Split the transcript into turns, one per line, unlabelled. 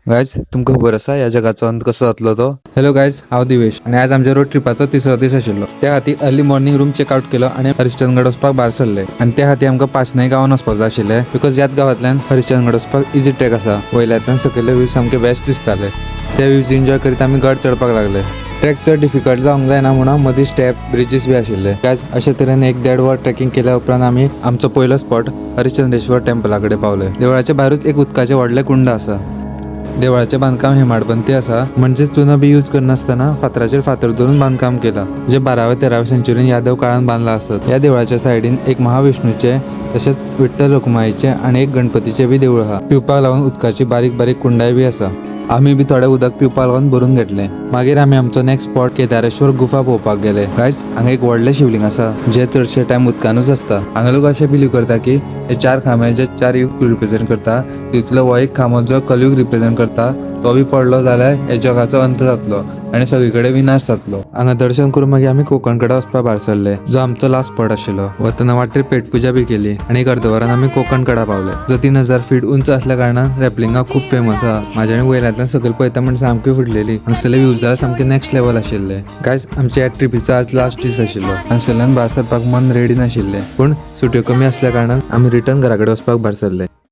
Guys तुमका खबर असा या जगाचो अंत कसो जातलो तो. हॅलो गायज, हांव दिवेश आणि आज आमच्या रोड ट्रिपाचो तिसरो दीस आशिल्लो. त्या खाती अर्ली मॉर्निंग रूम चेकआउट केलो आणि हरिश्चंद्रगड वचपाक भायर सरले. आणि त्या खाती आमकां पाचनाय गांवान वचपाक जाय आशिल्ले, बिकॉज ह्याच गांवांतल्यान हरिश्चंद्रगड वचपाक इजी ट्रॅक आसा. वयल्यातल्यान सकयले व्ह्यूज सामके बेस्ट दिसताले. त्या व्ह्यूज एन्जॉय करीत आमी गड चडपाक लागले. ट्रॅक चड डिफिकल्ट जावंक जायना म्हणून मदीं स्टेप ब्रिजीस बी आशिल्ले. गायज अशे तरेन 1-1.5 वर ट्रॅकिंग केल्या उपरांत आमी आमचो पयलो स्पॉट हरिश्चंद्रेश्वर टेम्पला कडेन पावले. देवळाच्या भायरूच एक उदकाचे व्हडले कुंड आसा. देवळाचे बांदकाम हेमाडपंथी आसा, म्हणजे चुनो बी यूज करनासतना फातराचेर फातर दवरून बांदकाम केला, जे 12व्या-13व्या सेंच्युरीन यादव काळान बांदला आसत. या देवळाच्या सायडीन एक महाविष्णूचे तशेंच विठ्ठल रखुमाईचे आणि एक गणपतीचे बी देवूळ आहा. पिवपाक लागून उदकाची बारीक बारीक कुंडाय बी आसा. आमी बी थोडे उदक पिवपाक लागून भरून घेतले. मागीर आमी आमचो नेक्स्ट स्पॉट केदारेश्वर गुफा पळोवपाक गेले. गायज हांगा एक व्हडलें शिवलिंग आसा, जे चडशे टायम उदकानूच आसता. हांगा लोक अशें बिलीव करता की हे 4 खांबे जे 4 युग रिप्रेझेंट करता, तितलो हो एक खांबो जो कलयुग रिप्रेझेंट करता, तो बी पडलो जाल्यार हे जगाचो अंत जातलो आणि सगळीकडे विनाश जातलो. हांगा दर्शन करून मागीर आमी कोकण कडे वचपाक भायर सरले, जो आमचो लास्ट स्पॉट आशिल्लो. वतना वाटेर पेट पुजा बी केली आणि एक अर्द वरान आमी कोकण कडे पावले, जो 3000 फीट उंच असल्या कारणान रॅपलिंगाक खूप फेमस आहा. म्हाज्या वयल्यातल्यान सकयल पळयता म्हणजे सामकी फुटलेली. हांगसरले व्ह्यूज जाल्यार सामके नेक्स्ट लेवल आशिल्ले. गायज आमच्या ह्या ट्रिपीचो आज लास्ट दीस आशिल्लो. हांगसरल्यान भायर सरपाक मन रेडी नाशिल्ले, पूण सुट्यो कमी असल्या कारणान आमी रिटर्न घरा कडेन वचपाक भायर सरले.